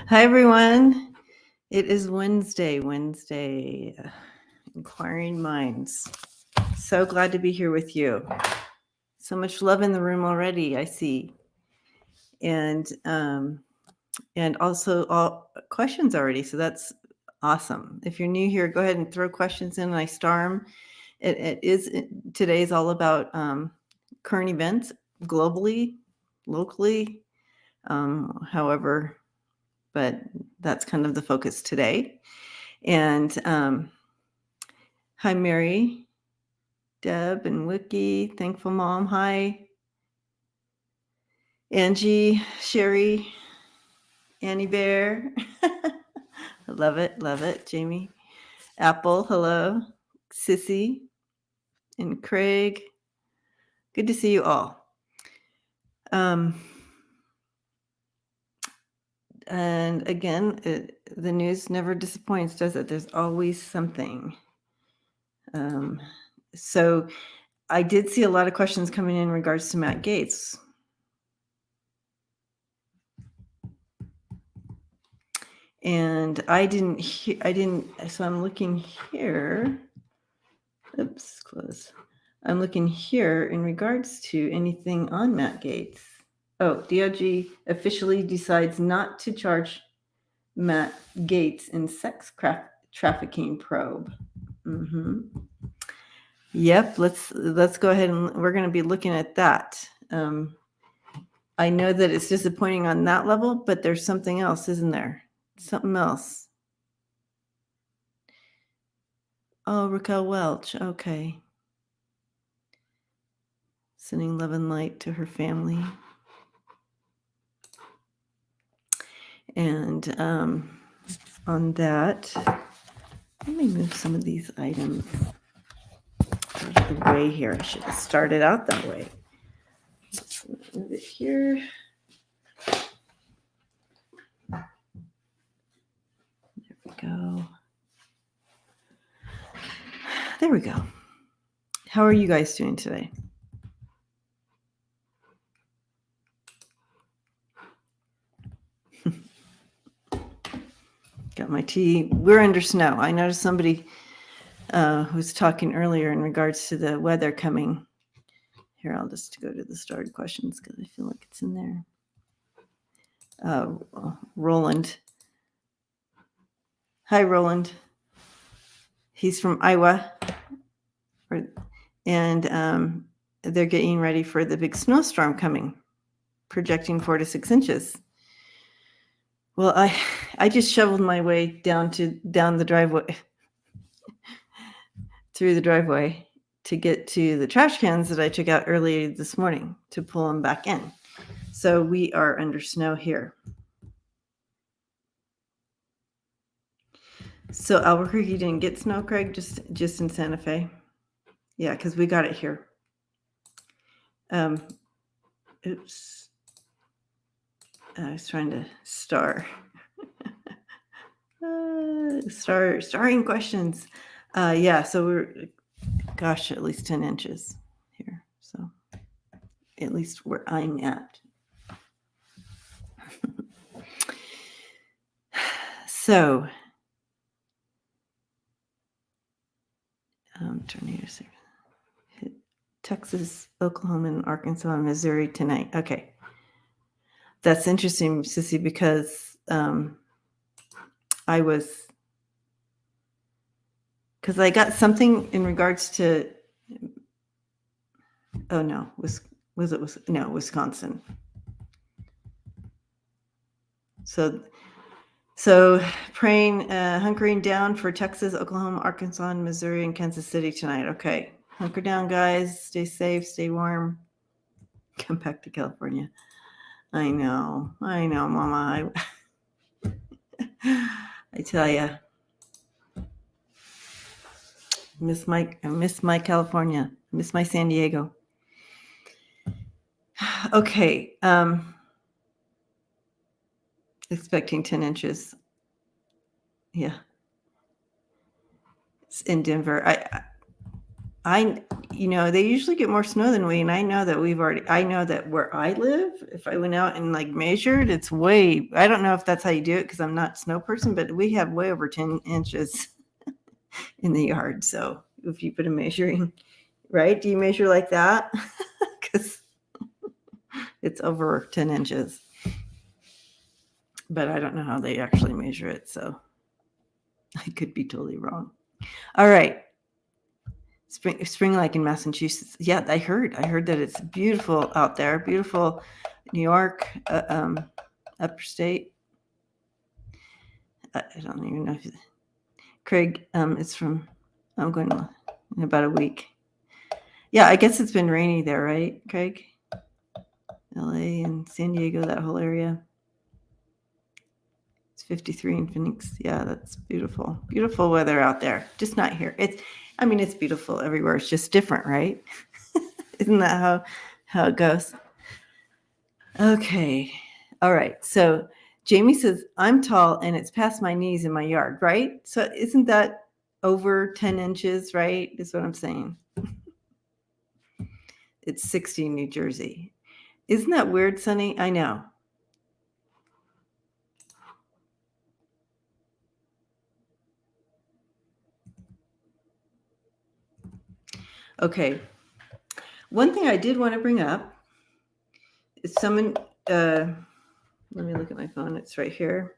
Hi, everyone. It is Wednesday, Inquiring Minds. So glad to be here with you. So much love in the room already, I see. And also all questions already. So that's awesome. If you're new here, go ahead and throw questions in and I star them. Today is all about current events globally, locally, however, but that's kind of the focus today. And hi, Mary, Deb, and Wiki. Thankful Mom. Hi, Angie, Sherry, Annie Bear. Love it. Jamie, Apple. Hello, Sissy, and Craig. Good to see you all. And again, the news never disappoints, does it? There's always something. So I did see a lot of questions coming in regards to Matt Gaetz. And so I'm looking here. Oops, close. I'm looking here in regards to anything on Matt Gaetz. Oh, DOJ officially decides not to charge Matt Gaetz in sex trafficking probe. Yep, let's go ahead and we're going to be looking at that. I know that it's disappointing on that level, but there's something else, isn't there? Something else. Oh, Raquel Welch. Okay. Sending love and light to her family. And on that, let me move some of these items out of the way here. I should have started out that way. Let's move it here. There we go. How are you guys doing today? Got my tea. We're under snow. I noticed somebody was talking earlier in regards to the weather coming. Here, I'll just go to the started questions because I feel like it's in there. Roland. Hi, Roland. He's from Iowa. And they're getting ready for the big snowstorm coming, projecting 4 to 6 inches. Well, I just shoveled my way down the driveway, through the driveway to get to the trash cans that I took out earlier this morning to pull them back in. So we are under snow here. So Albuquerque didn't get snow, Craig, just in Santa Fe. Yeah, because we got it here. Oops. I was trying to star. Starring questions. Yeah, so we're, gosh, at least 10 inches here. So at least where I'm at. So, tornado hit Texas, Oklahoma, and Arkansas, and Missouri tonight. Okay. That's interesting, Sissy, because because I got something in regards to, oh no, Wisconsin. So praying, hunkering down for Texas, Oklahoma, Arkansas, and Missouri, and Kansas City tonight. Okay. Hunker down, guys. Stay safe, stay warm. Come back to California. I know, Mama. I tell you, I miss my California. I miss my San Diego. Okay. Expecting 10 inches. Yeah. It's in Denver. they usually get more snow than we, and I know that I know that where I live, if I went out and like measured, it's I don't know if that's how you do it because I'm not a snow person, but we have way over 10 inches in the yard. So if you put a measuring, right? Do you measure like that? Because it's over 10 inches. But I don't know how they actually measure it, so I could be totally wrong. All right. Spring like in Massachusetts. Yeah, I heard that it's beautiful out there. Beautiful New York, upstate. I don't even know if Craig is from. I'm going to in about a week. Yeah, I guess it's been rainy there, right, Craig? LA and San Diego, that whole area. It's 53 in Phoenix. Yeah, that's beautiful. Beautiful weather out there. Just not here. It's beautiful everywhere. It's just different, right? Isn't that how it goes? Okay. All right. So Jamie says, I'm tall and it's past my knees in my yard, right? So isn't that over 10 inches, right? Is what I'm saying. It's 60 in New Jersey. Isn't that weird, Sunny? I know. Okay. One thing I did want to bring up is someone, let me look at my phone. It's right here.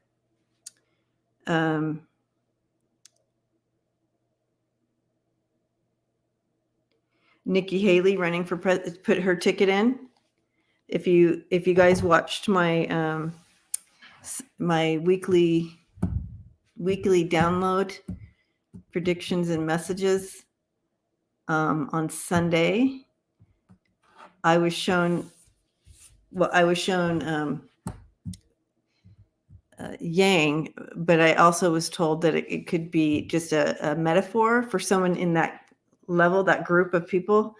Nikki Haley running for president, put her ticket in. If you guys watched my my weekly download predictions and messages on Sunday, I was shown Yang, but I also was told that it could be just a metaphor for someone in that level, that group of people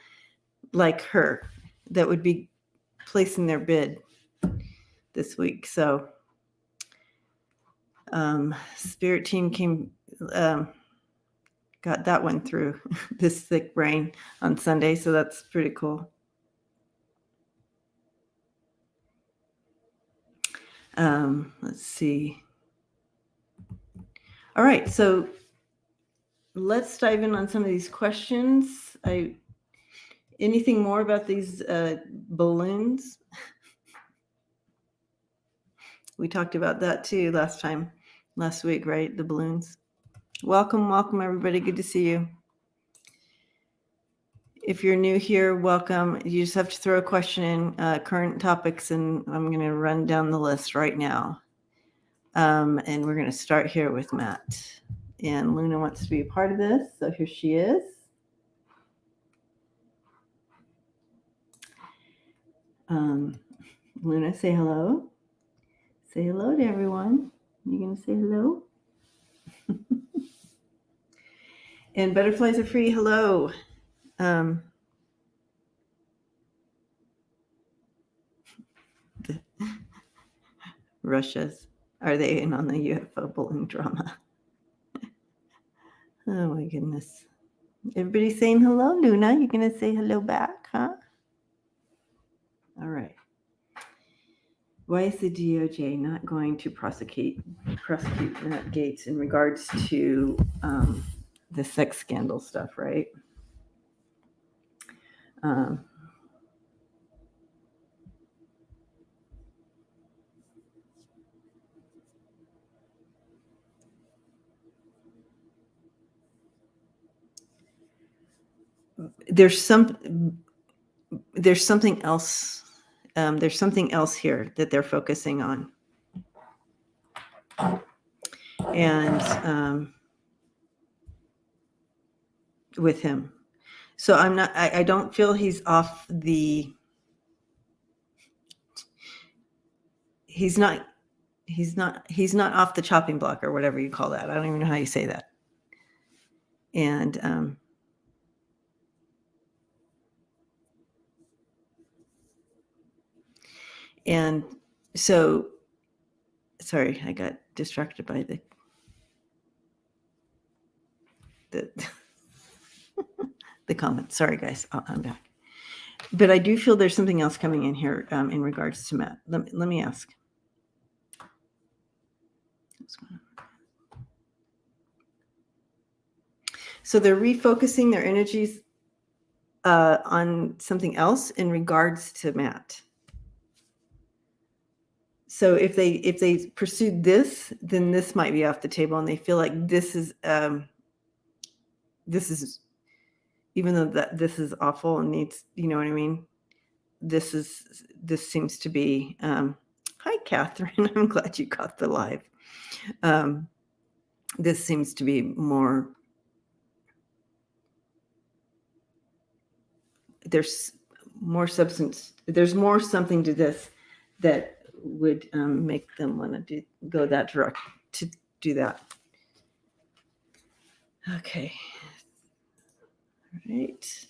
like her that would be placing their bid this week. So Spirit team came, got that one through this thick rain on Sunday. So that's pretty cool. Let's see. All right. So let's dive in on some of these questions. Anything more about these balloons? We talked about that too last week, right? The balloons. Welcome, everybody. Good to see you. If you're new here, welcome. You just have to throw a question in, current topics, and I'm going to run down the list right now. And we're going to start here with Matt. And Luna wants to be a part of this, so here she is. Luna, say hello. Say hello to everyone. You going to say hello? And butterflies are free. Hello. Russia's. Are they in on the UFO balloon drama? Oh my goodness. Everybody saying hello, Luna. You going to say hello back, huh? All right. Why is the DOJ not going to prosecute Matt Gaetz in regards to the sex scandal stuff, right? There's something else. There's something else here that they're focusing on, and with him. So I don't feel he's off the. He's not off the chopping block or whatever you call that. I don't even know how you say that. And so, sorry, I got distracted by the the comments. Sorry, guys. I'm back. But I do feel there's something else coming in here in regards to Matt. Let me ask. So they're refocusing their energies on something else in regards to Matt. So if they pursued this, then this might be off the table, and they feel like this is even though that this is awful and needs, you know what I mean? This seems to be hi Catherine. I'm glad you caught the live. This seems to be more, there's more substance, there's more something to this that would make them want to go that direct to do that. Okay. All right.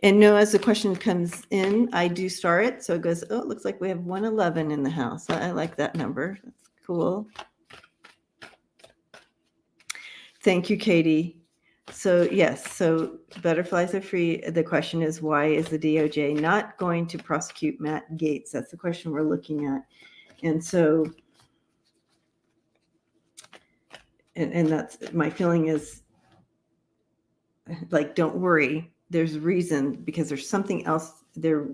And no, as the question comes in, I do star it. So it goes, oh, it looks like we have 111 in the house. I like that number. That's cool. Thank you, Katie. So yes, so butterflies are free. The question is, why is the DOJ not going to prosecute Matt Gaetz? That's the question we're looking at. And so, and that's my feeling is like, don't worry. There's a reason, because there's something else they're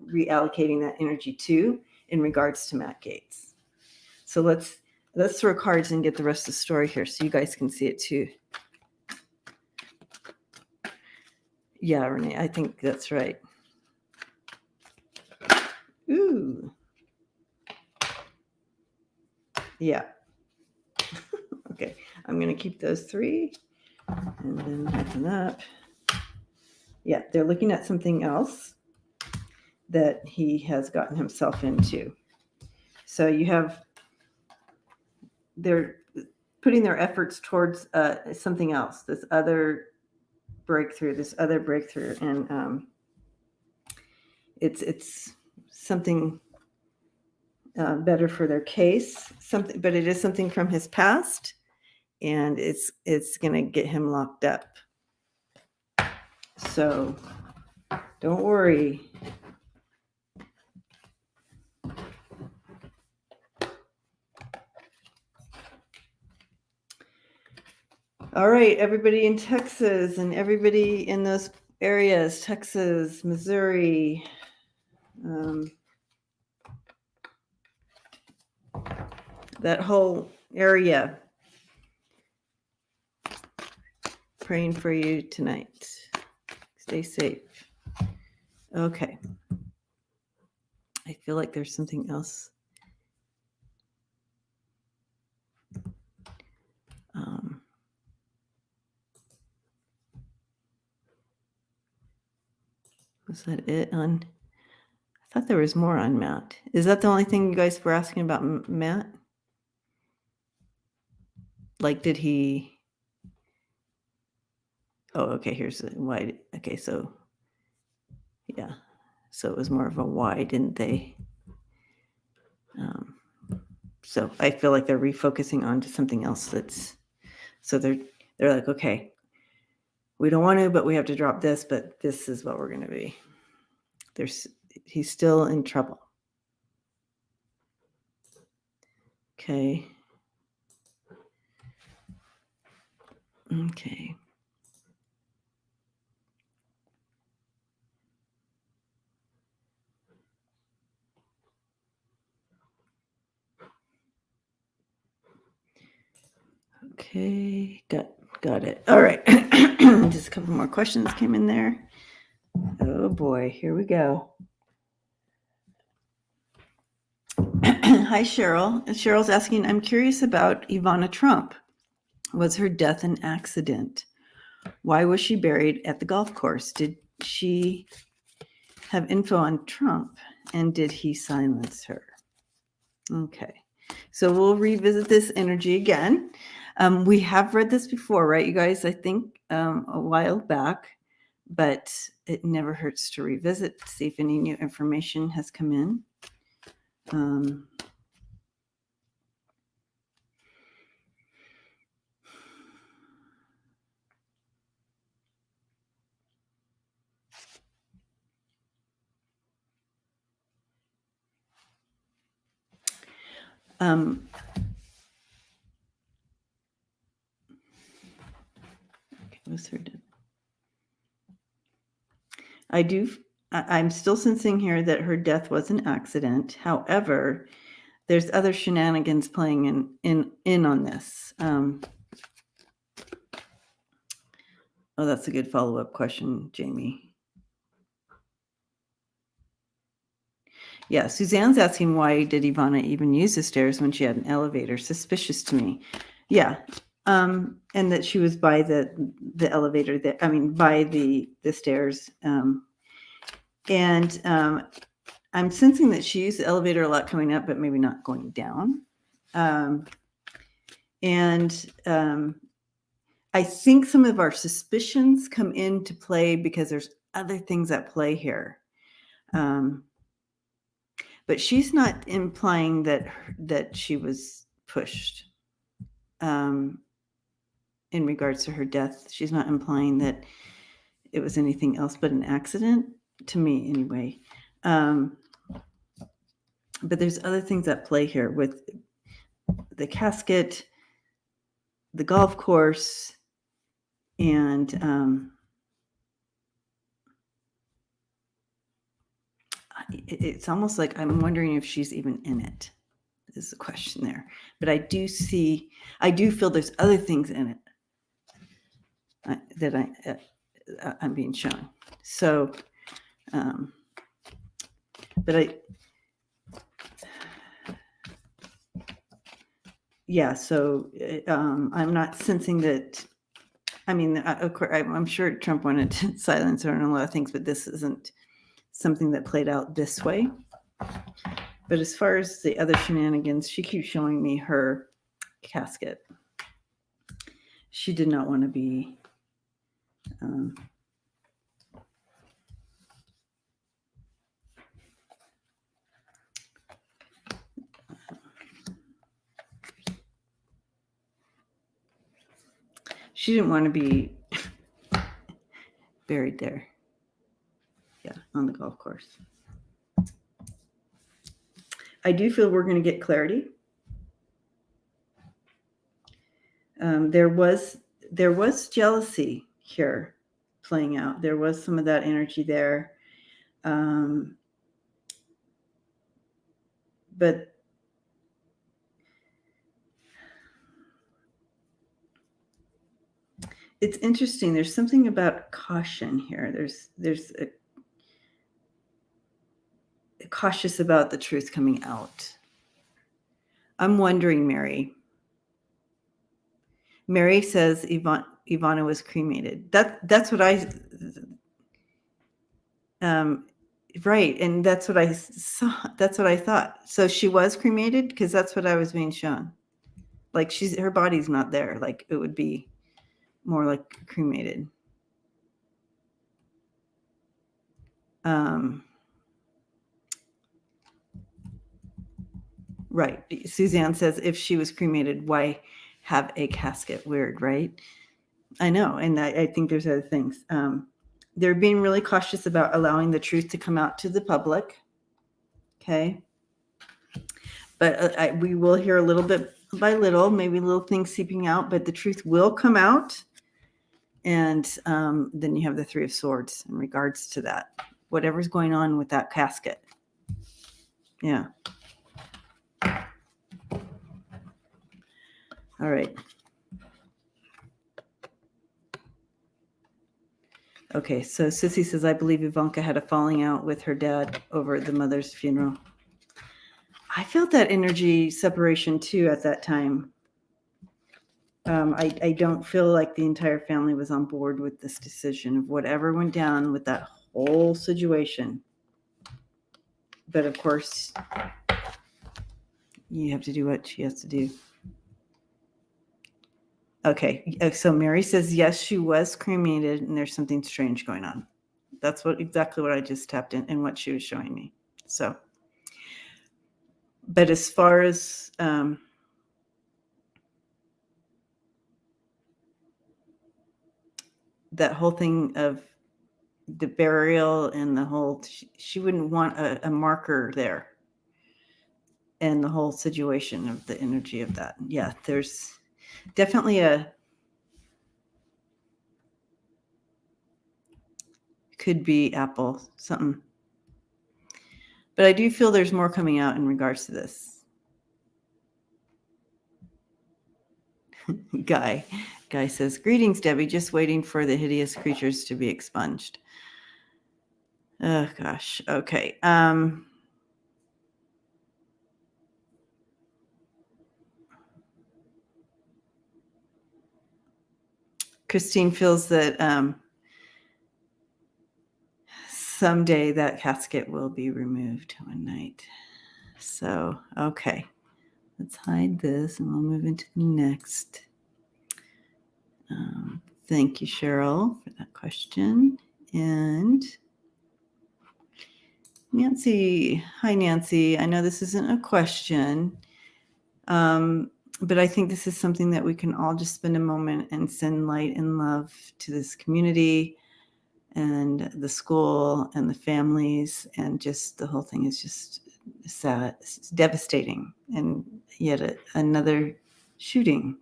reallocating that energy to in regards to Matt Gaetz. So let's throw cards and get the rest of the story here so you guys can see it too. Yeah, Renee, I think that's right. Ooh. Yeah. Okay, I'm going to keep those three and then open up. Yeah, they're looking at something else that he has gotten himself into. So you have, they're putting their efforts towards something else, this other breakthrough, and it's something better for their case, something, but it is something from his past, and it's going to get him locked up. So don't worry. All right, everybody in Texas and everybody in those areas, Texas, Missouri, that whole area, praying for you tonight. Stay safe. Okay. I feel like there's something else. Was that it on? I thought there was more on Matt. Is that the only thing you guys were asking about Matt? Like, did he? Oh, okay. Here's the why. Okay, so yeah, so it was more of a why didn't they? So I feel like they're refocusing onto something else. That's so they're like, okay, we don't want to, but we have to drop this. But this is what we're going to be. He's still in trouble. Okay. Okay. Okay, got it. All right. Just a couple more questions came in there. Oh boy, here we go. Hi, Cheryl. Cheryl's asking, I'm curious about Ivana Trump. Was her death an accident? Why was she buried at the golf course? Did she have info on Trump? And did he silence her? Okay, so we'll revisit this energy again. We have read this before, right, you guys? I think a while back, but it never hurts to revisit, see if any new information has come in. Um, okay, what's her death? I'm still sensing here that her death was an accident. However, there's other shenanigans playing in on this. Oh, that's a good follow-up question, Jamie. Yeah, Suzanne's asking, why did Ivana even use the stairs when she had an elevator? Suspicious to me. Yeah. And that she was by the elevator, by the stairs. And I'm sensing that she used the elevator a lot coming up, but maybe not going down. I think some of our suspicions come into play because there's other things at play here. But she's not implying that she was pushed in regards to her death. She's not implying that it was anything else but an accident, to me anyway. But there's other things at play here with the casket, the golf course, and it's almost like I'm wondering if she's even in it. Is the question there. But I do feel there's other things in it that I'm being shown. So, so I'm not sensing that. I mean, of course, I'm sure Trump wanted to silence her and a lot of things, but this isn't something that played out this way. But as far as the other shenanigans, she keeps showing me her casket. She did not want to be she didn't want to be buried there. Yeah, on the golf course. I do feel we're going to get clarity. There was jealousy here playing out. There was some of that energy there. But it's interesting. There's something about caution here. There's a cautious about the truth coming out. I'm wondering, Mary. Mary says Ivana was cremated. That's what I right, and that's what I saw. That's what I thought. So she was cremated because that's what I was being shown. Like her body's not there. Like it would be more like cremated. Right. Suzanne says if she was cremated, why have a casket? Weird, right? I know. And I think there's other things. They're being really cautious about allowing the truth to come out to the public. Okay. But we will hear a little bit by little, maybe little things seeping out, but the truth will come out. And then you have the Three of Swords in regards to that. Whatever's going on with that casket. Yeah. All right. Okay, so Sissy says, I believe Ivanka had a falling out with her dad over the mother's funeral. I felt that energy separation too at that time. I don't feel like the entire family was on board with this decision of whatever went down with that whole situation. But of course, you have to do what she has to do. Okay, so Mary says, yes, she was cremated and there's something strange going on. That's exactly what I just tapped in and what she was showing me. So, but as far as that whole thing of the burial and the whole, she wouldn't want a marker there. and the whole situation of the energy of that. Yeah, there's definitely could be Apple, something. But I do feel there's more coming out in regards to this. Guy says, greetings, Debbie, just waiting for the hideous creatures to be expunged. Oh, gosh. Okay. Christine feels that someday that casket will be removed one night. So, okay. Let's hide this and we'll move into the next. Thank you, Cheryl, for that question. And Nancy. Hi, Nancy. I know this isn't a question, but I think this is something that we can all just spend a moment and send light and love to this community and the school and the families, and just the whole thing is just sad. It's devastating, and yet another shooting.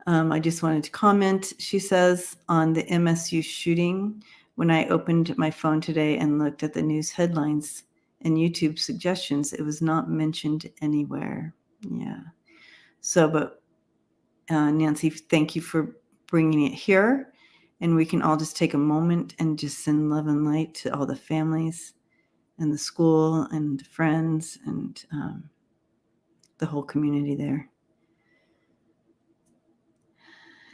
I just wanted to comment, she says, on the MSU shooting. When I opened my phone today and looked at the news headlines and YouTube suggestions, it was not mentioned anywhere. Yeah. So, but Nancy, thank you for bringing it here. And we can all just take a moment and just send love and light to all the families and the school and friends and the whole community there.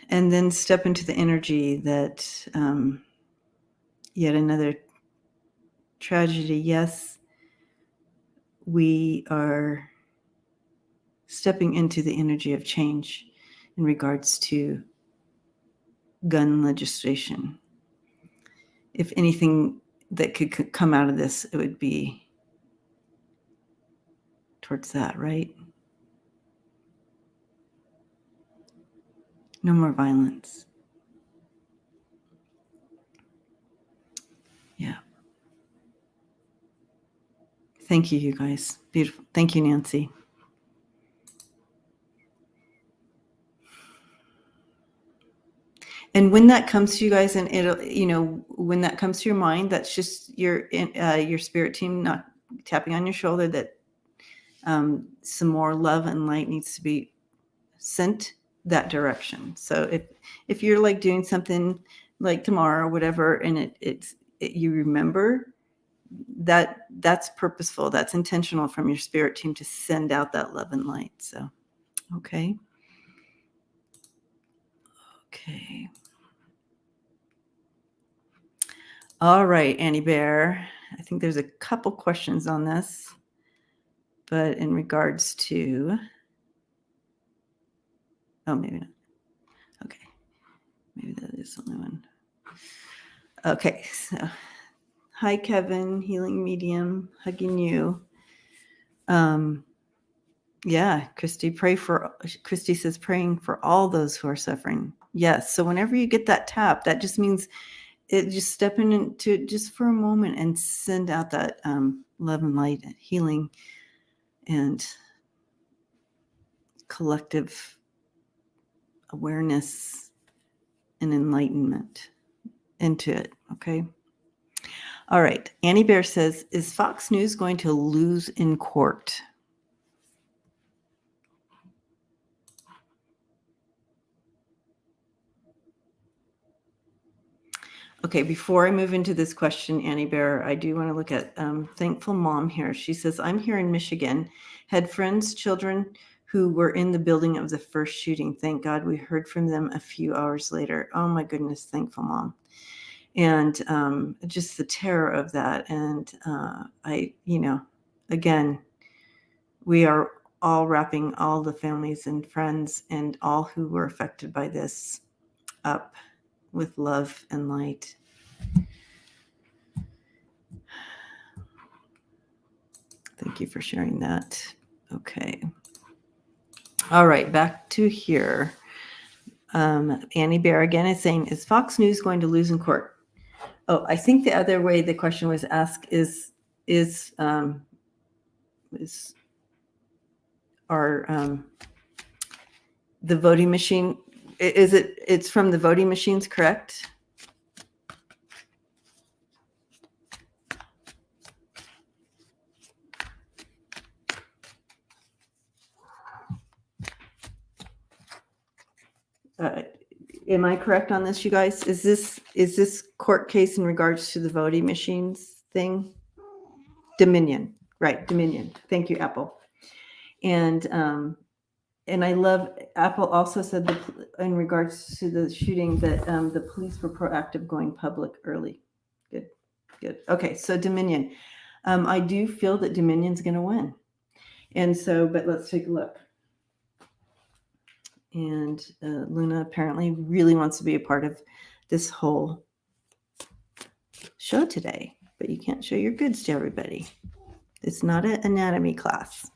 And then step into the energy that yet another tragedy. Yes, we are stepping into the energy of change in regards to gun legislation. If anything that could come out of this, it would be towards that, right? No more violence. Yeah. Thank you, you guys. Beautiful. Thank you, Nancy. And when that comes to you guys, and it'll, when that comes to your mind, that's just your spirit team not tapping on your shoulder that some more love and light needs to be sent that direction. So if you're like doing something like tomorrow or whatever, and you remember that's purposeful, that's intentional from your spirit team to send out that love and light. So, okay. All right, Annie Bear. I think there's a couple questions on this, but in regards to, maybe not. Okay. Maybe that is the only one. Okay. So, hi, Kevin, healing medium, hugging you. Yeah, Christy says praying for all those who are suffering. Yes. So whenever you get that tap, that just means just step into it just for a moment and send out that love and light and healing and collective awareness and enlightenment into it. Okay. All right. Annie Bear says, is Fox News going to lose in court? Okay, before I move into this question, Annie Bear, I do want to look at Thankful Mom here. She says, I'm here in Michigan, had friends, children who were in the building of the first shooting. Thank God we heard from them a few hours later. Oh my goodness, Thankful Mom. And just the terror of that. And again, we are all wrapping all the families and friends and all who were affected by this up with love and light. Thank you for sharing that. Okay. All right, back to here. Annie Bear again is saying, is Fox News going to lose in court? Oh, I think the other way the question was asked is the voting machine. It's from the voting machines, correct? Am I correct on this, you guys? Is this court case in regards to the voting machines thing? Dominion, right? Dominion. Thank you, Apple. And I love Apple also said that in regards to the shooting that the police were proactive, going public early. Good. Okay, so Dominion. I do feel that Dominion's going to win, and so but let's take a look. And Luna apparently really wants to be a part of this whole show today, but you can't show your goods to everybody. It's not an anatomy class.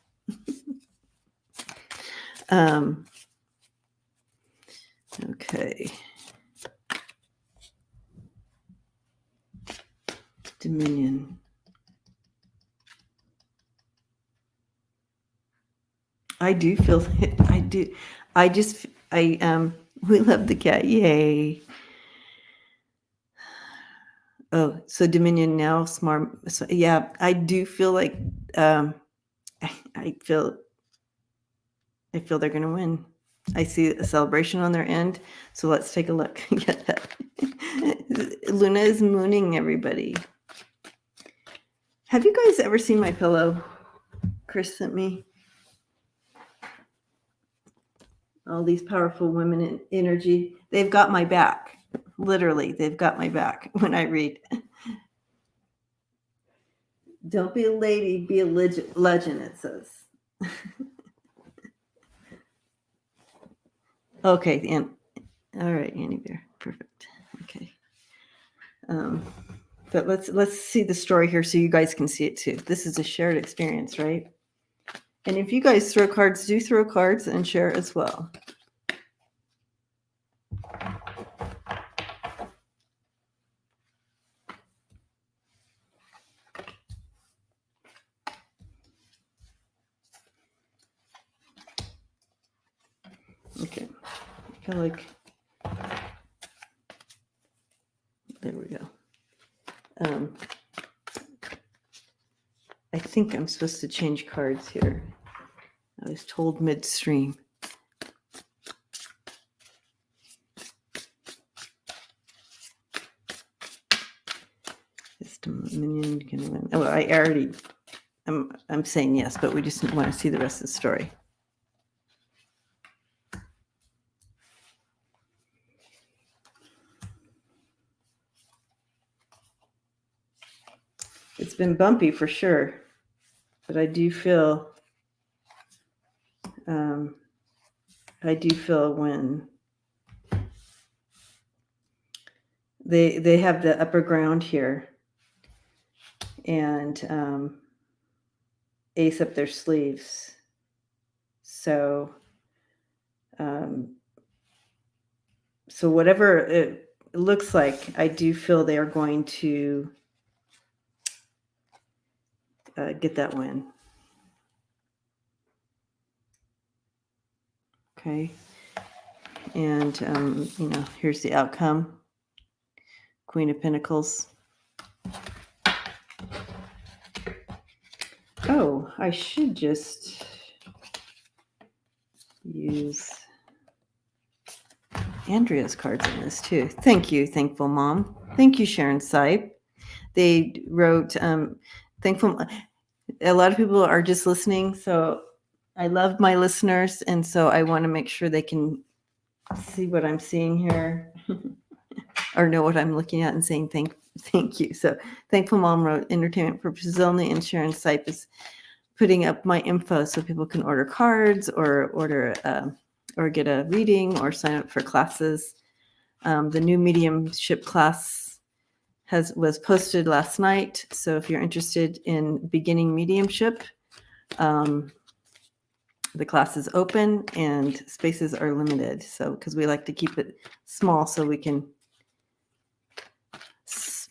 Okay. Dominion. I do feel it. I do. We love the cat. Yay. Oh, so Dominion now smart. So, yeah, I do feel like I feel they're going to win. I see a celebration on their end. So let's take a look. Get that. Luna is mooning everybody. Have you guys ever seen my pillow Chris sent me? All these powerful women in energy. They've got my back. Literally, they've got my back when I read. Don't be a lady, be a legend, it says. Okay, and all right, Annie Bear. Perfect. Okay. But let's see the story here so you guys can see it too. This is a shared experience, right? And if you guys throw cards, do throw cards and share as well. Okay. I feel like there we go. I think I'm supposed to change cards here. I was told midstream. Is Dominion gonna win? Oh, I already. I'm saying yes, but we just want to see the rest of the story. It's been bumpy for sure, but I do feel when they have the upper ground here and ace up their sleeves. So whatever it looks like, I do feel they are going to get that win. Okay. And, here's the outcome. Queen of Pentacles. Oh, I should just use Andrea's cards in this too. Thank you, Thankful Mom. Thank you, Sharon Sipe. They wrote, Thankful. A lot of people are just listening, so I love my listeners, and so I want to make sure they can see what I'm seeing here or know what I'm looking at and saying thank you. So Thankful Mom wrote entertainment purposes only, and Sharon Sipe is putting up my info so people can order cards or or get a reading or sign up for classes. The new mediumship class was posted last night. So if you're interested in beginning mediumship, the class is open and spaces are limited. So because we like to keep it small so we can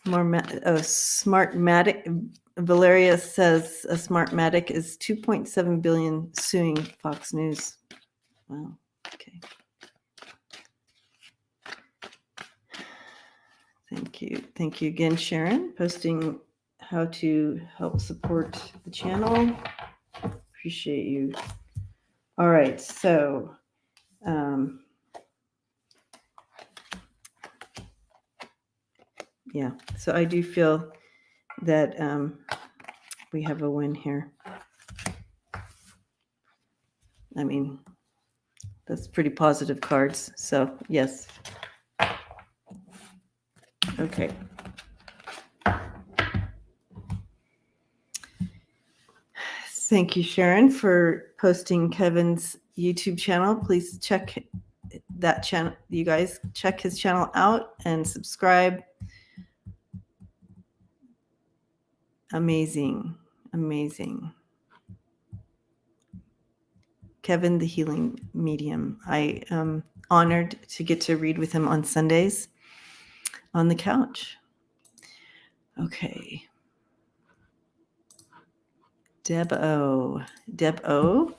Smartmatic. Valeria says a Smartmatic is 2.7 billion suing Fox News. Wow. Okay. Thank you. Thank you again, Sharon, posting how to help support the channel. Appreciate you. All right. So, yeah. So I do feel that we have a win here. I mean, that's pretty positive cards. So, yes. Okay. Thank you, Sharon, for posting Kevin's YouTube channel. Please check that channel. You guys check his channel out and subscribe. Amazing. Amazing. Kevin, the Healing Medium. I am honored to get to read with him on Sundays on the couch. Okay. Deb O. Deb O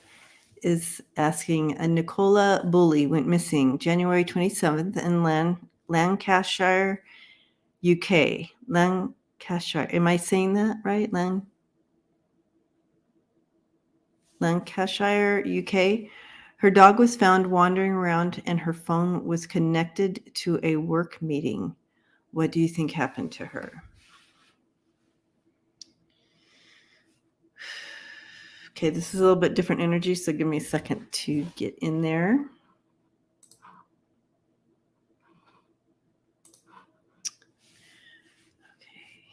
is asking, Nicola Bulley went missing January 27th in Lancashire, UK. Lancashire. Am I saying that right? Lancashire, UK. Her dog was found wandering around and her phone was connected to a work meeting. What do you think happened to her? Okay, this is a little bit different energy, so give me a second to get in there. Okay.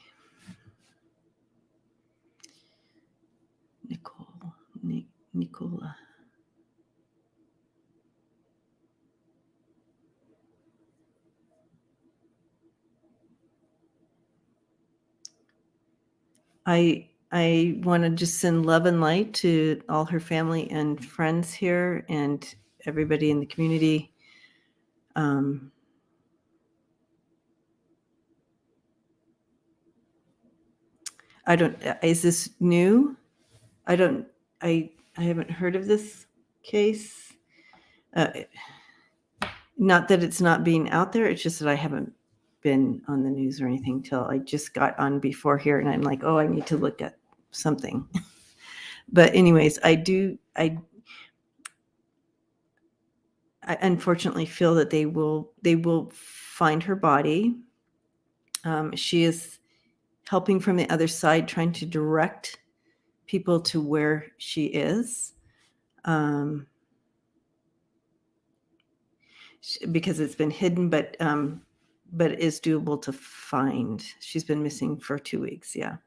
Nicola. I want to just send love and light to all her family and friends here and everybody in the community. Is this new? I haven't heard of this case. Not that it's not being out there. It's just that I haven't been on the news or anything till I just got on before here, and I'm like, oh, I need to look at something. But anyways, I unfortunately feel that they will find her body. She is helping from the other side, trying to direct people to where she is, because it's been hidden, but it is doable to find. She's been missing for 2 weeks. Yeah.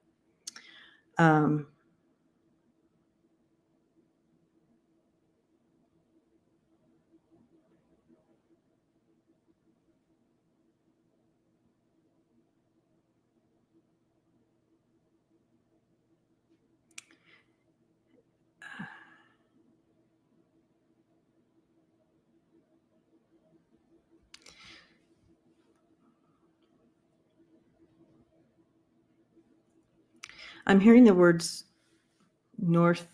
I'm hearing the words north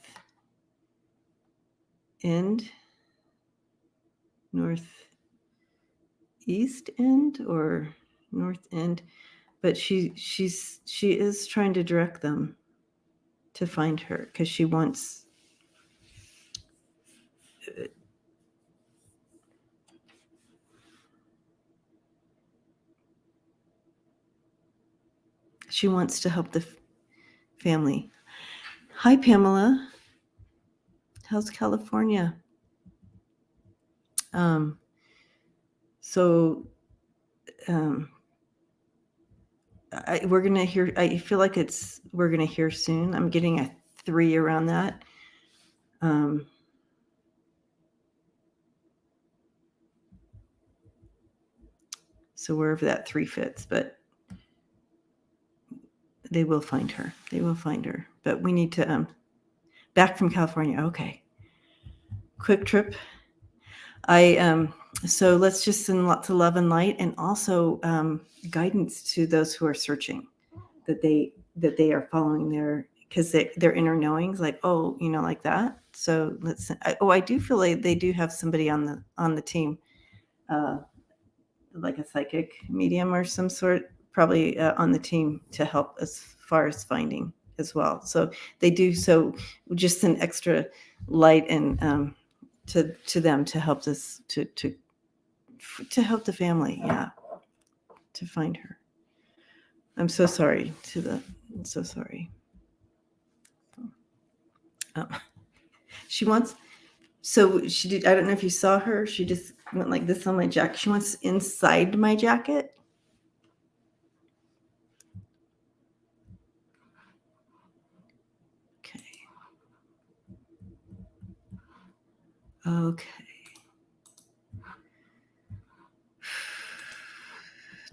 end, northeast end, or north end, but she is trying to direct them to find her because she wants to help the family. Hi, Pamela. How's California? We're gonna hear. I feel like we're gonna hear soon. I'm getting a 3 around that. So wherever that 3 fits, but they will find her. They will find her. But we need to back from California. Okay. Quick trip. So let's just send lots of love and light, and also guidance to those who are searching, that they are following their inner knowings, like, oh, like that. So I do feel like they do have somebody on the team, like a psychic medium or some sort, probably on the team to help as far as finding as well. So they do. So just an extra light and to them to help this to help the family, to find her. I'm so sorry I'm so sorry. She wants. So she did. I don't know if you saw her. She just went like this on my jacket. She wants inside my jacket. Okay.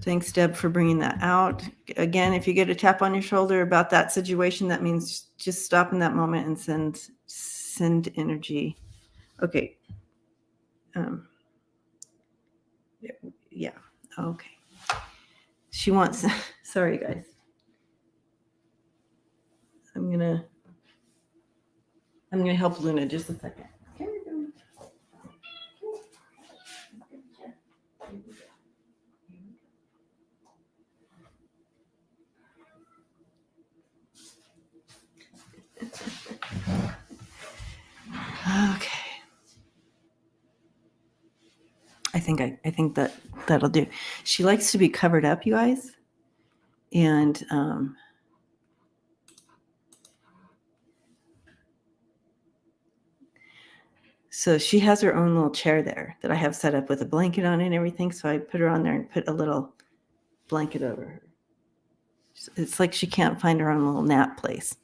Thanks, Deb, for bringing that out. Again, if you get a tap on your shoulder about that situation, that means just stop in that moment and send energy. Okay. Yeah. Okay. She wants. Sorry, guys. I'm gonna help Luna just a second. Okay. I think that'll do. She likes to be covered up, you guys. And so she has her own little chair there that I have set up with a blanket on it and everything. So I put her on there and put a little blanket over her. It's like she can't find her own little nap place.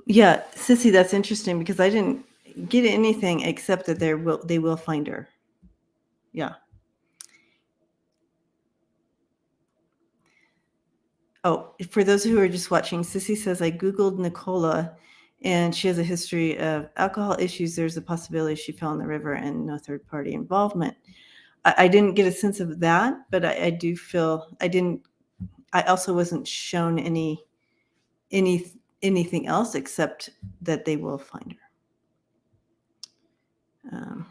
Yeah, Sissy, that's interesting because I didn't get anything except that they will find her. Yeah. Oh, for those who are just watching, Sissy says, I Googled Nicola and she has a history of alcohol issues. There's a possibility she fell in the river and no third party involvement. I didn't get a sense of that, but I do feel I also wasn't shown anything else except that they will find her.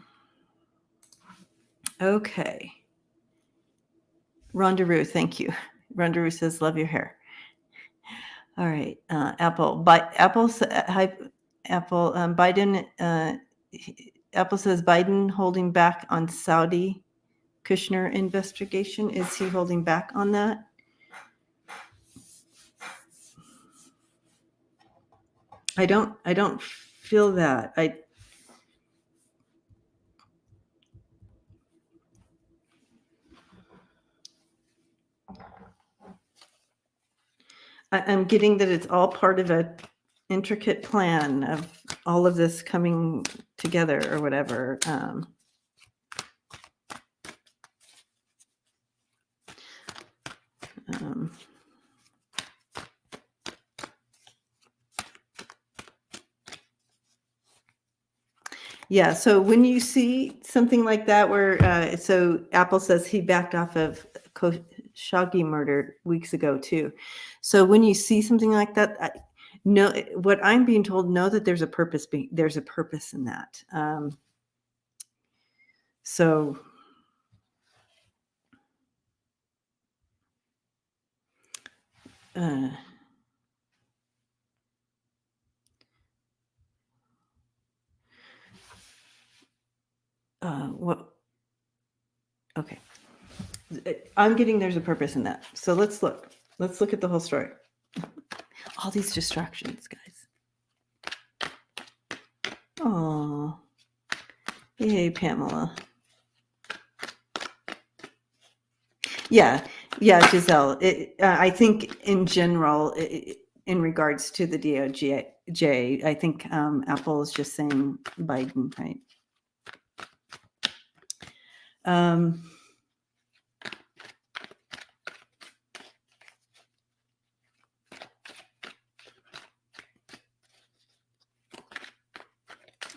Okay. Rondaroo, thank you. Rondaroo says, love your hair. All right. Apple. Apple says Biden holding back on Saudi Kushner investigation. Is he holding back on that? I don't feel that. I'm getting that it's all part of a intricate plan of all of this coming together or whatever. Yeah. So when you see something like that, where so Apple says he backed off of Khashoggi murder weeks ago too. So when you see something like that, know what I'm being told. Know that there's a purpose. There's a purpose in that. So. What? Okay. I'm getting there's a purpose in that. So let's look. Let's look at the whole story. All these distractions, guys. Oh, yay, Pamela. Yeah, Giselle. I think in general, in regards to the DOJ, I think Apple is just saying Biden, right?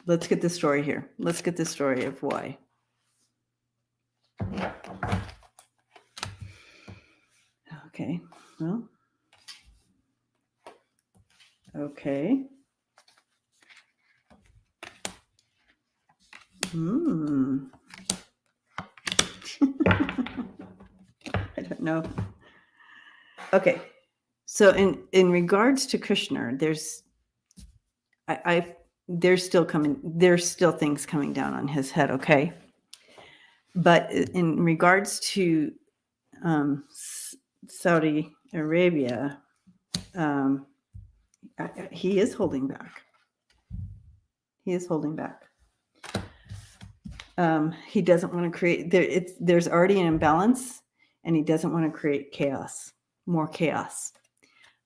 let's get the story here. Let's get the story of why. Okay. Well. Okay. I don't know. Okay. So in regards to Kushner, there's still things coming down on his head, okay? But in regards to Saudi Arabia, he is holding back. He doesn't want to create there's already an imbalance, and he doesn't want to create more chaos.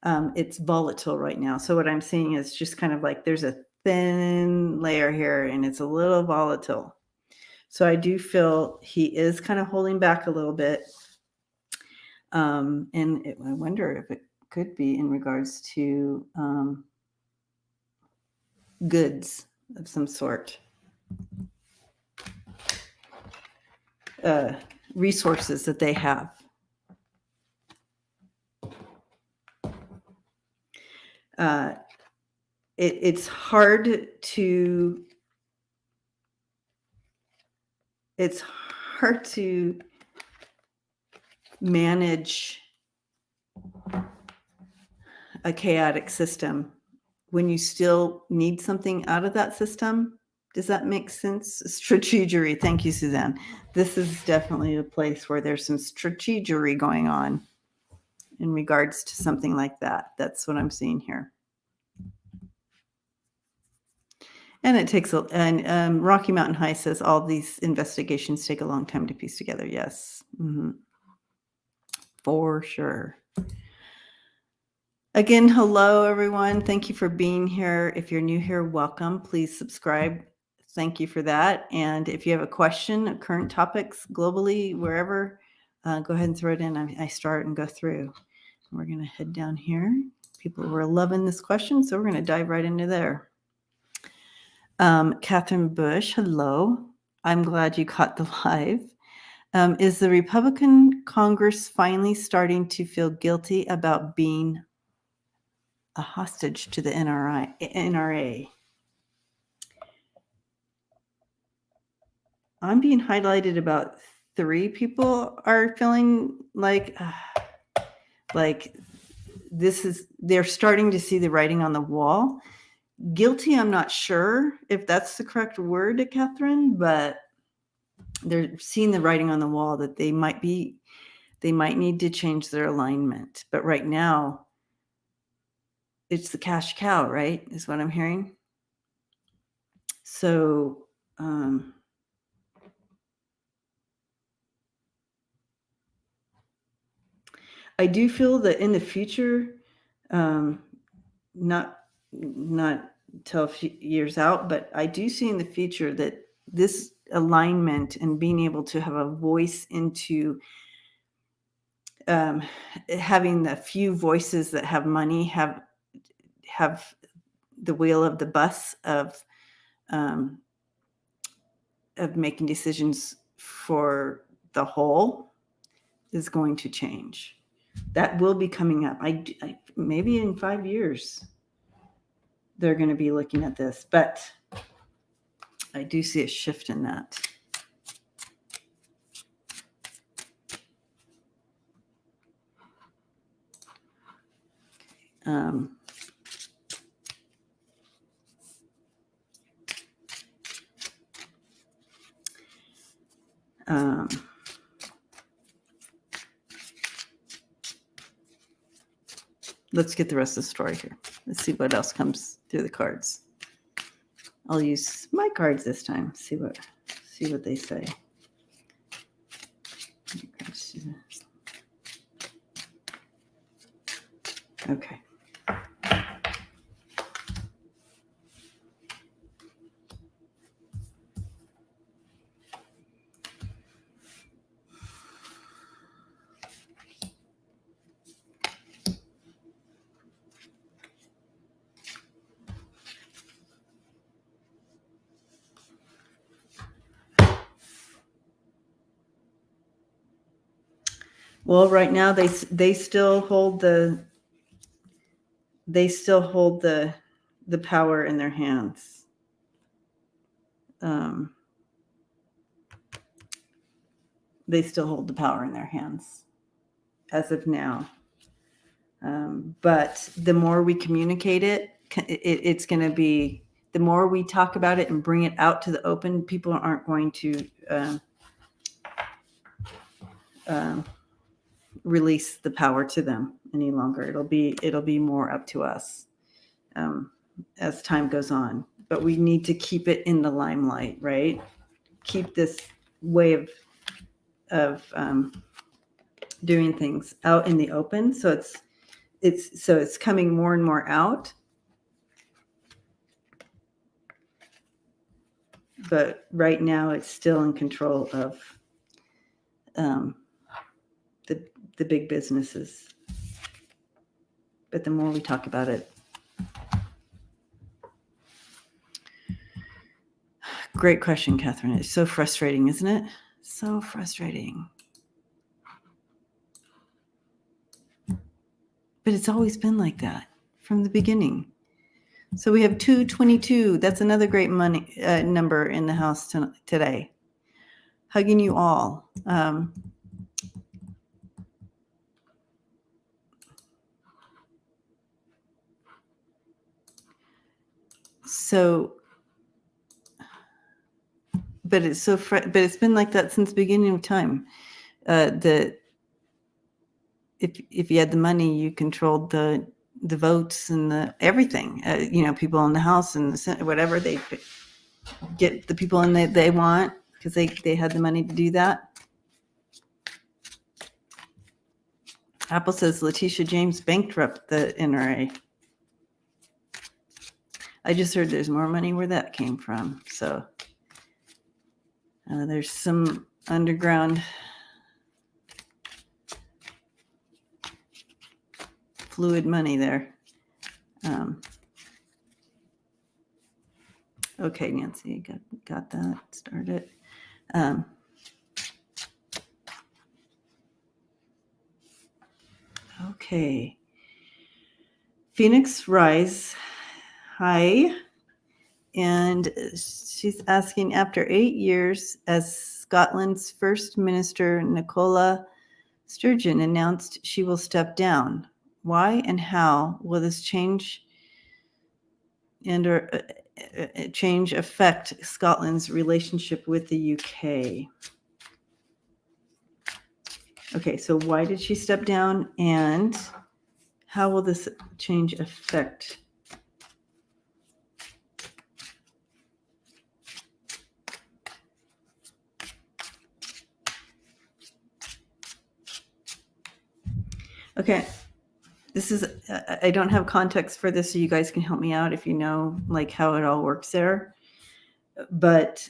It's volatile right now. So what I'm seeing is just kind of like there's a thin layer here, and it's a little volatile. So I do feel he is kind of holding back a little bit. I wonder if it could be in regards to goods of some sort. Resources that they have. It's hard to manage a chaotic system when you still need something out of that system. Does that make sense? Strategery. Thank you, Suzanne. This is definitely a place where there's some strategery going on in regards to something like that. That's what I'm seeing here. And it takes Rocky Mountain High says all these investigations take a long time to piece together. Yes. Mm-hmm. For sure. Again, hello, everyone. Thank you for being here. If you're new here, welcome. Please subscribe. Thank you for that. And if you have a question, current topics globally, wherever, go ahead and throw it in. I start and go through. We're going to head down here. People were loving this question, so we're going to dive right into there. Catherine Bush, hello. I'm glad you caught the live. Is the Republican Congress finally starting to feel guilty about being a hostage to the NRA? I'm being highlighted about 3 people are feeling like they're starting to see the writing on the wall. Guilty, I'm not sure if that's the correct word, Catherine, but they're seeing the writing on the wall that they might need to change their alignment. But right now, it's the cash cow, right? Is what I'm hearing. So, I do feel that in the future, not till a few years out, but I do see in the future that this alignment and being able to have a voice into having the few voices that have money have the wheel of the bus of making decisions for the whole is going to change. That will be coming up. I maybe in 5 years they're going to be looking at this, but I do see a shift in that. Let's get the rest of the story here. Let's see what else comes through the cards. I'll use my cards this time. See what they say. Okay. Well, right now they still hold the power in their hands. They still hold the power in their hands as of now. But the more we communicate it's going to be, the more we talk about it and bring it out to the open, people aren't going to release the power to them any longer. It'll be more up to us as time goes on. But we need to keep it in the limelight, right? Keep this way of doing things out in the open. So it's coming more and more out. But right now it's still in control of the big businesses. But the more we talk about it. Great question, Catherine. It's so frustrating, isn't it? So frustrating. But it's always been like that from the beginning. So we have 222. That's another great money number in the house today. Hugging you all. But it's been like that since the beginning of time. If you had the money, you controlled the votes and the everything. People in the House and the Senate, whatever, they get the people in that they want because they had the money to do that. Apple says Letitia James bankrupt the NRA. I just heard there's more money where that came from. So there's some underground fluid money there. Okay, Nancy, got that started. Okay. Phoenix Rise. Hi. And she's asking, after 8 years as Scotland's First Minister, Nicola Sturgeon announced she will step down. Why and how will this change affect Scotland's relationship with the UK? Okay, so why did she step down and how will this change affect? Okay, this is, I don't have context for this, so you guys can help me out if you know like how it all works there. But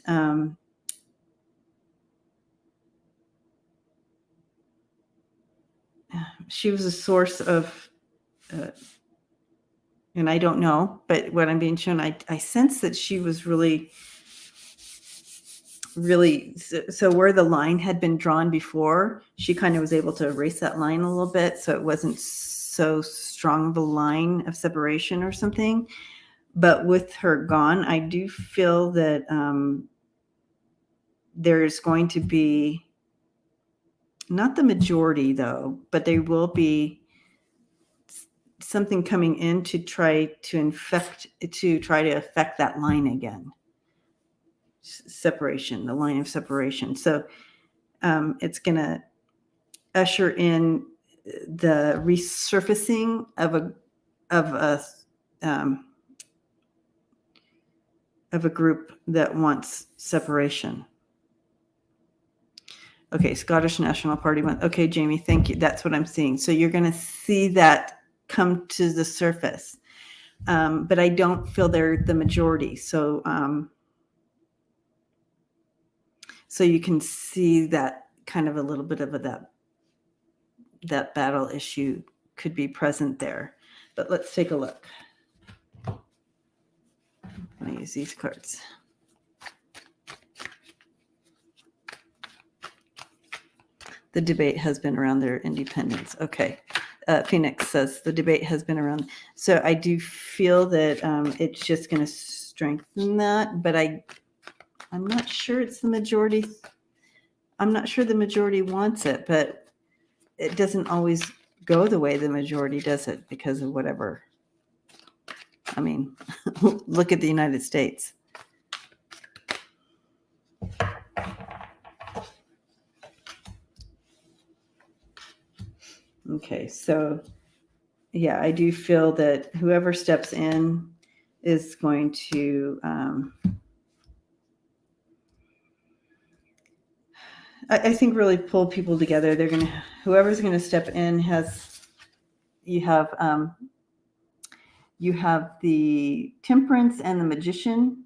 she was a source of, and I don't know, but what I'm being shown, I sense that she was really, so where the line had been drawn before, she kind of was able to erase that line a little bit, so it wasn't so strong of a line of separation or something. But with her gone, I do feel that there's going to be, not the majority though, but there will be something coming in to try to affect that line again. Separation, the line of separation. So it's going to usher in the resurfacing of a group that wants separation. Okay, Scottish National Party one. Okay, Jamie, thank you. That's what I'm seeing. So you're going to see that come to the surface. But I don't feel they're the majority. So so you can see that kind of a little bit of that battle issue could be present there. But let's take a look. I'm going to use these cards. The debate has been around their independence. Okay. Phoenix says the debate has been around. So I do feel that it's just going to strengthen that, but I'm not sure it's the majority. I'm not sure the majority wants it, but it doesn't always go the way the majority does it because of whatever. I mean, look at the United States. Okay, so yeah, I do feel that whoever steps in is going to, I think, really pull people together. Whoever's going to step in you have the Temperance and the Magician.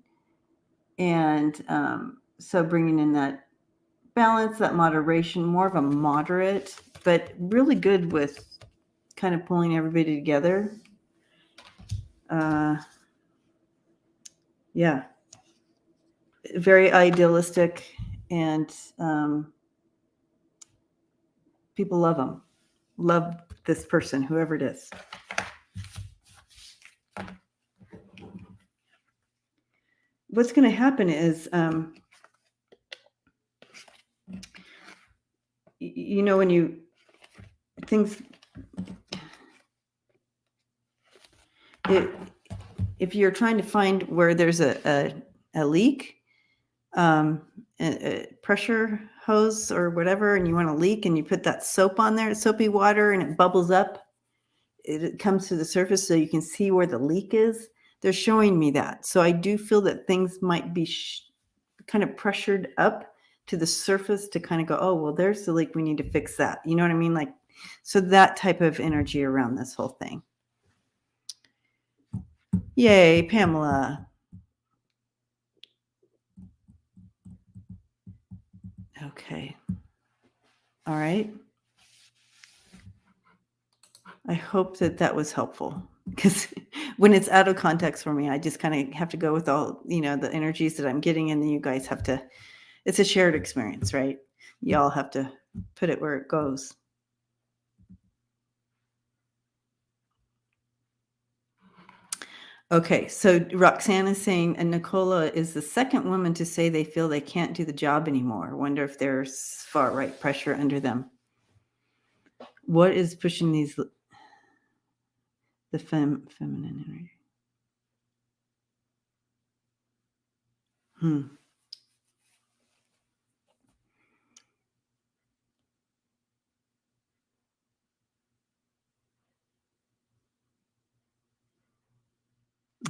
And so bringing in that balance, that moderation, more of a moderate, but really good with kind of pulling everybody together. Yeah. Very idealistic, and people love them. Love this person, whoever it is. What's going to happen is, when if you're trying to find where there's a leak, a pressure hose or whatever, and you want a leak, and you put that soap on there, soapy water, and it bubbles up, it comes to the surface so you can see where the leak is. They're showing me that. So I do feel that things might be kind of pressured up to the surface to kind of go, oh, well, there's the leak. We need to fix that. You know what I mean? Like, so that type of energy around this whole thing. Yay, Pamela. Okay. All right. I hope that was helpful, because when it's out of context for me, I just kind of have to go with all, the energies that I'm getting, and then you guys have to, it's a shared experience, right? Y'all have to put it where it goes. Okay, so Roxanne is saying, and Nicola is the second woman to say they feel they can't do the job anymore. I wonder if there's far right pressure under them. What is pushing the feminine energy?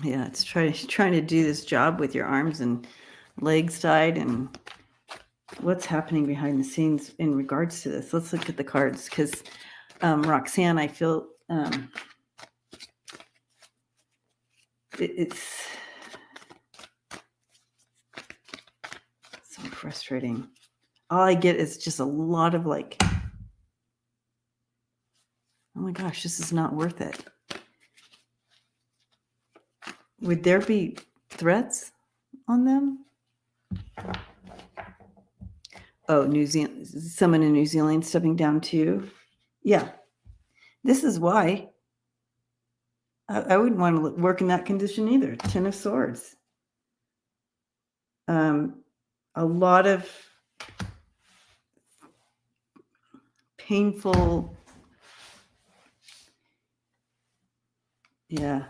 Yeah, it's trying to do this job with your arms and legs tied, and what's happening behind the scenes in regards to this. Let's look at the cards, because Roxanne, I feel it's so frustrating. All I get is just a lot of like, oh my gosh, this is not worth it. Would there be threats on them? Oh, New Zealand, someone in New Zealand stepping down too. Yeah, this is why I wouldn't want to work in that condition either. 10 of Swords. A lot of painful, yeah.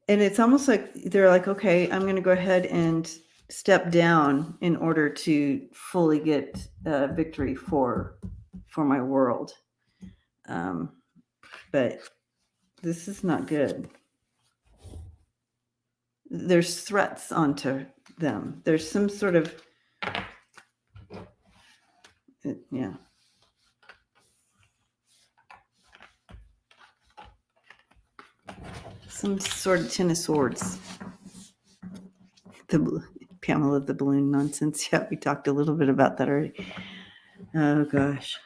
And it's almost like they're like, okay, I'm going to go ahead and step down in order to fully get victory for my world. But this is not good. There's threats onto them. There's some sort of, yeah. Some sort of 10 of Swords. Pamela, the balloon nonsense. Yeah, we talked a little bit about that already. Oh, gosh.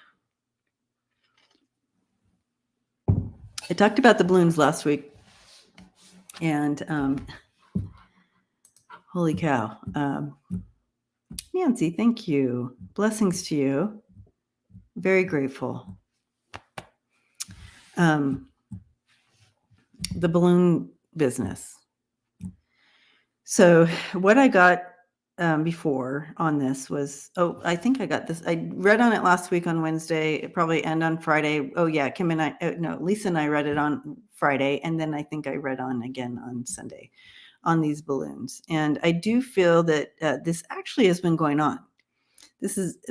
I talked about the balloons last week. And holy cow. Nancy, thank you. Blessings to you. Very grateful. The balloon business. So what I got before on this was, I think I got this. I read on it last week on Wednesday, it probably end on Friday. Oh yeah, Kim and I, no, Lisa and I read it on Friday. And then I think I read on again on Sunday on these balloons. And I do feel that this actually has been going on.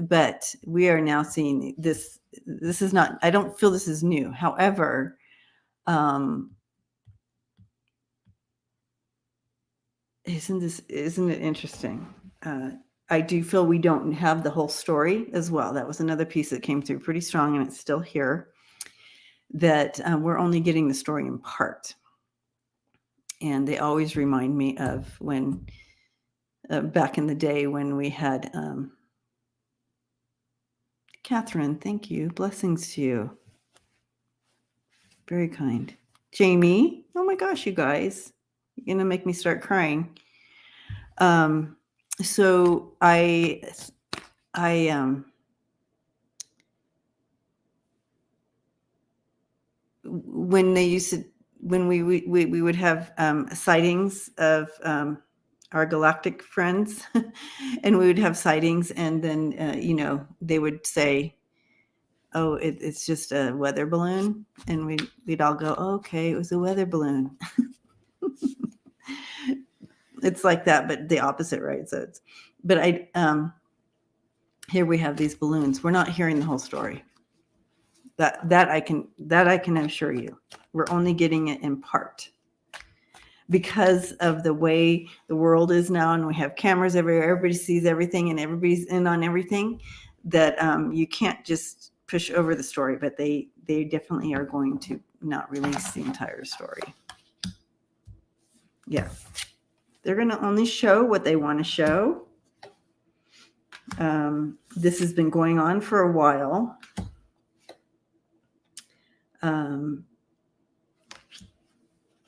But we are now seeing this. This is not, I don't feel this is new. However, isn't it interesting? I do feel we don't have the whole story as well. That was another piece that came through pretty strong, and it's still here, that we're only getting the story in part. And they always remind me of when, back in the day when we had, Catherine, thank you. Blessings to you. Very kind. Jamie, oh my gosh, you guys, you're going to make me start crying. So when they used to, when we would have sightings of our galactic friends, and we would have sightings, and then they would say, "Oh, it's just a weather balloon," and we'd all go, oh, "Okay, it was a weather balloon." It's like that, but the opposite, right? So here we have these balloons. We're not hearing the whole story. That I can assure you. We're only getting it in part because of the way the world is now, and we have cameras everywhere. Everybody sees everything, and everybody's in on everything. That you can't just push over the story, but they definitely are going to not release the entire story. Yeah, they're going to only show what they want to show. This has been going on for a while.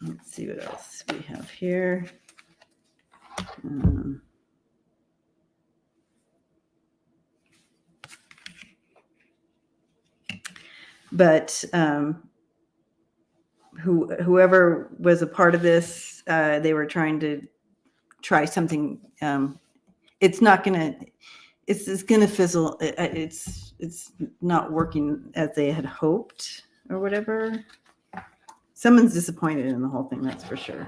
Let's see what else we have here. But whoever was a part of this, they were trying to try something. It's not going to. It's going to fizzle. It's not working as they had hoped, or whatever. Someone's disappointed in the whole thing, that's for sure.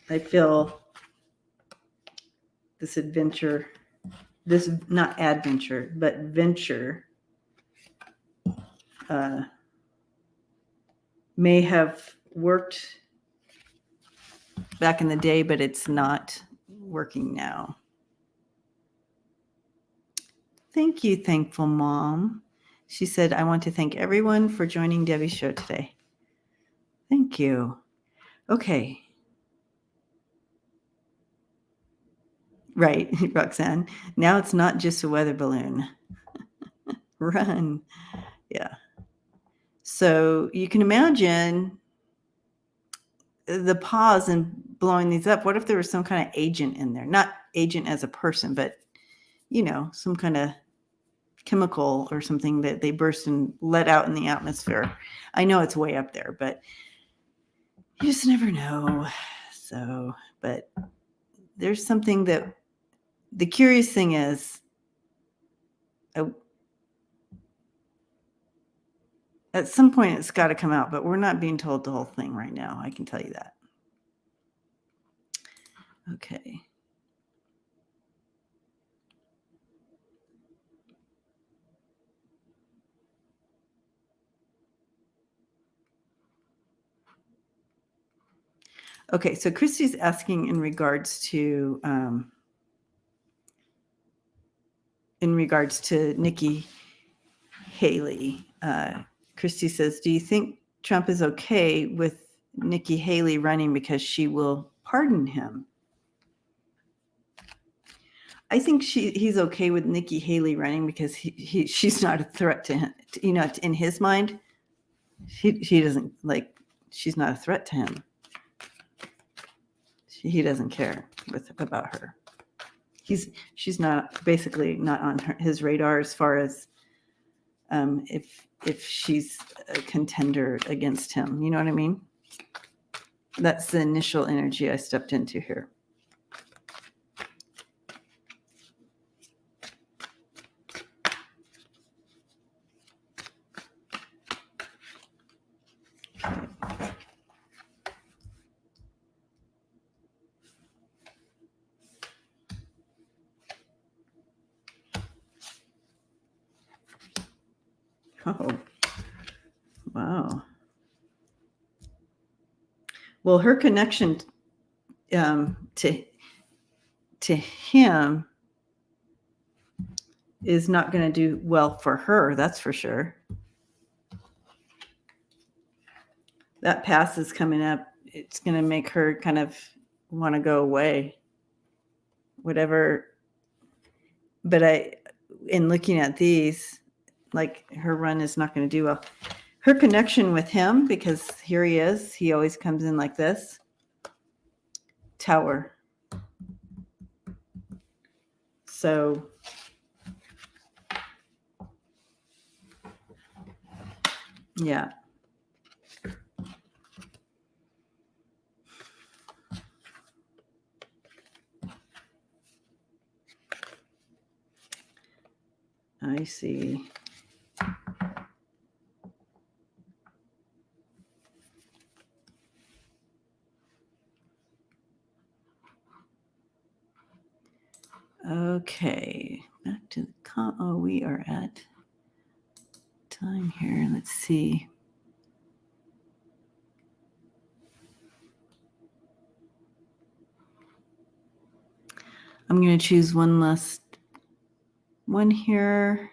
I feel this adventure, not adventure, but venture, may have worked back in the day, but it's not working now. Thank you, Thankful Mom. She said, I want to thank everyone for joining Debbie's show today. Thank you. Okay. Right, Roxanne. Now it's not just a weather balloon. Run. Yeah. So you can imagine the pause and blowing these up. What if there was some kind of agent in there? Not agent as a person, but, some kind of chemical or something that they burst and let out in the atmosphere. I know it's way up there, but you just never know. So, but there's something that the curious thing is, at some point it's got to come out, but we're not being told the whole thing right now. I can tell you that. Okay. Okay, so Christy's asking in regards to Nikki Haley. Christy says, do you think Trump is okay with Nikki Haley running because she will pardon him? I think he's okay with Nikki Haley running because she's not a threat to him. In his mind, he doesn't like. She's not a threat to him. He doesn't care about her. She's not basically not on his radar as far as if she's a contender against him. You know what I mean? That's the initial energy I stepped into here. Oh, wow. Well, her connection to him is not going to do well for her. That's for sure. That pass is coming up. It's going to make her kind of want to go away. Whatever. But in looking at these, like her run is not going to do well. Her connection with him, because here he is. He always comes in like this. Tower. So yeah. I see. Okay, back to the we are at time here. Let's see. I'm going to choose one last one here.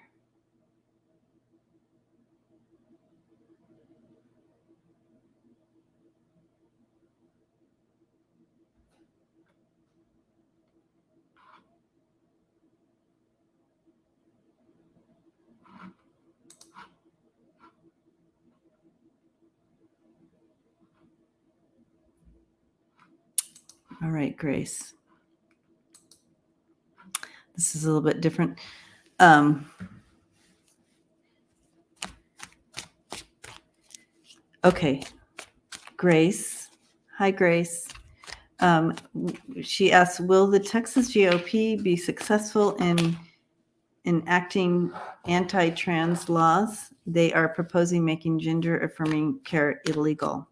All right, Grace. This is a little bit different. Okay, Grace. Hi, Grace. She asks, will the Texas GOP be successful in enacting anti-trans laws? They are proposing making gender-affirming care illegal.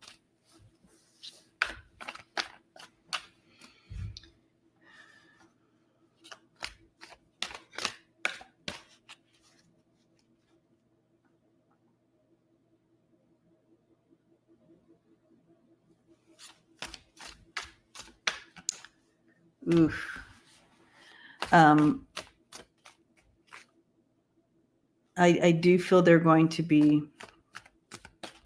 Oof. I do feel they're going to be,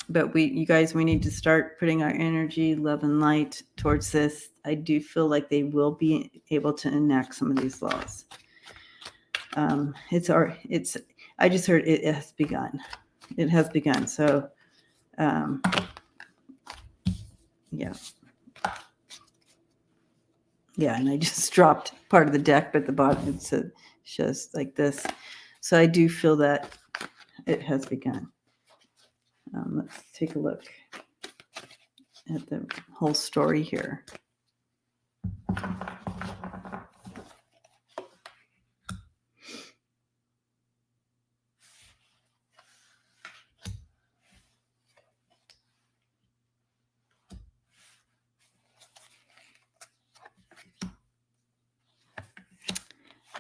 but you guys, we need to start putting our energy, love, and light towards this. I do feel like they will be able to enact some of these laws. I just heard it has begun. It has begun. So, yeah. Yeah, and I just dropped part of the deck, but the bottom it shows like this. So I do feel that it has begun. Let's take a look at the whole story here.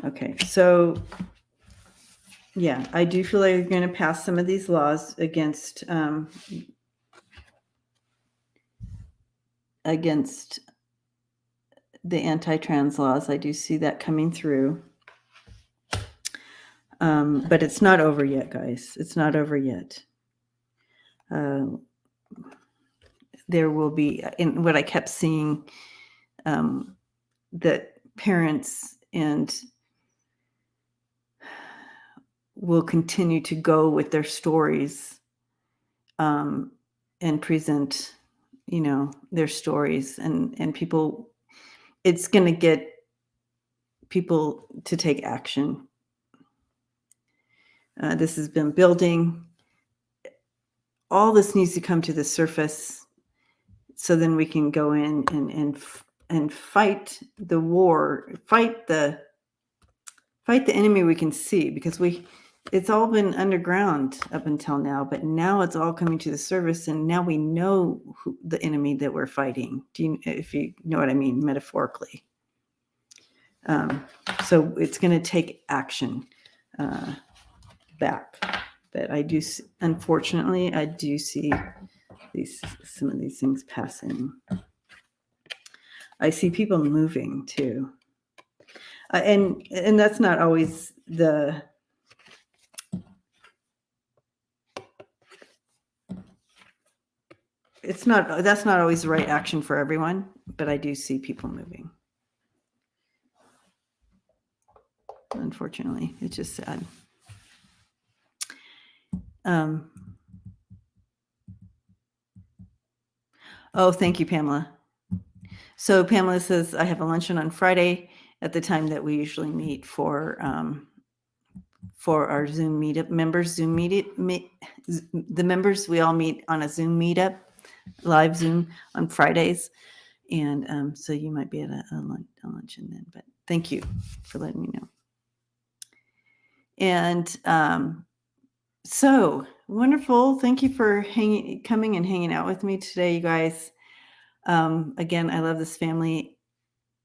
Okay, so yeah, I do feel like you're going to pass some of these laws against the anti-trans laws. I do see that coming through. But it's not over yet, guys. It's not over yet. There will be, in what I kept seeing, that parents and will continue to go with their stories, and present, their stories, and people. It's going to get people to take action. This has been building. All this needs to come to the surface, so then we can go in and fight the war, fight the enemy we can see, because it's all been underground up until now, but now it's all coming to the surface, and now we know the enemy that we're fighting. If you know what I mean, metaphorically. So it's going to take action back. But unfortunately, I do see some of these things passing. I see people moving too. And that's not always that's not always the right action for everyone, but I do see people moving. Unfortunately, it's just sad. Oh, thank you, Pamela. So Pamela says, I have a luncheon on Friday at the time that we usually meet for our Zoom meetup members. The members, we all meet on a Zoom meetup, live Zoom on Fridays. And so you might be at a luncheon then, but thank you for letting me know. And so wonderful. Thank you for coming and hanging out with me today, you guys. Again, I love this family,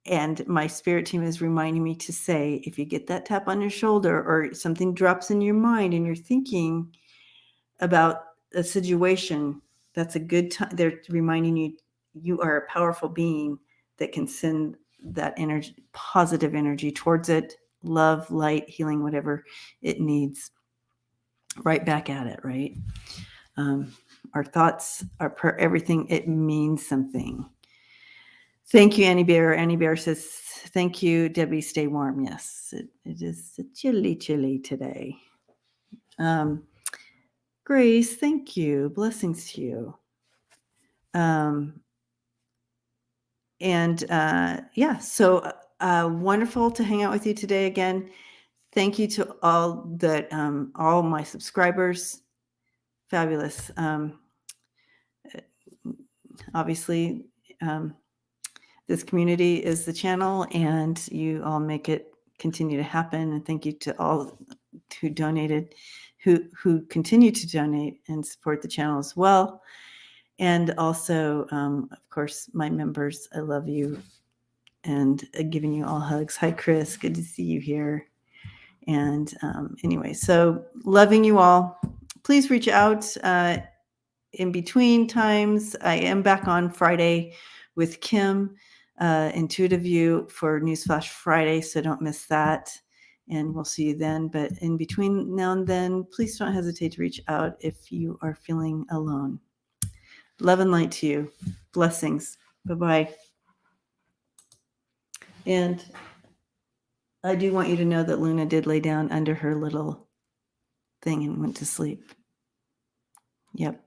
and my spirit team is reminding me to say, if you get that tap on your shoulder or something drops in your mind and you're thinking about a situation, that's a good time. They're reminding you, you are a powerful being that can send that energy, positive energy towards it, love, light, healing, whatever it needs, right back at it, right? Our thoughts, everything, it means something. Thank you, Annie Bear. Annie Bear says, thank you, Debbie, stay warm. Yes, it is chilly today. Grace, thank you. Blessings to you. So wonderful to hang out with you today again. Thank you to all my subscribers. Fabulous. Obviously, this community is the channel, and you all make it continue to happen. And thank you to all who donated, who continue to donate and support the channel as well. And also, of course, my members, I love you, and giving you all hugs. Hi, Chris. Good to see you here. And anyway, so loving you all. Please reach out in between times. I am back on Friday with Kim, Intuitive View, for Newsflash Friday, so don't miss that. And we'll see you then. But in between now and then, please don't hesitate to reach out if you are feeling alone. Love and light to you. Blessings. Bye-bye. And I do want you to know that Luna did lay down under her little thing and went to sleep. Yep.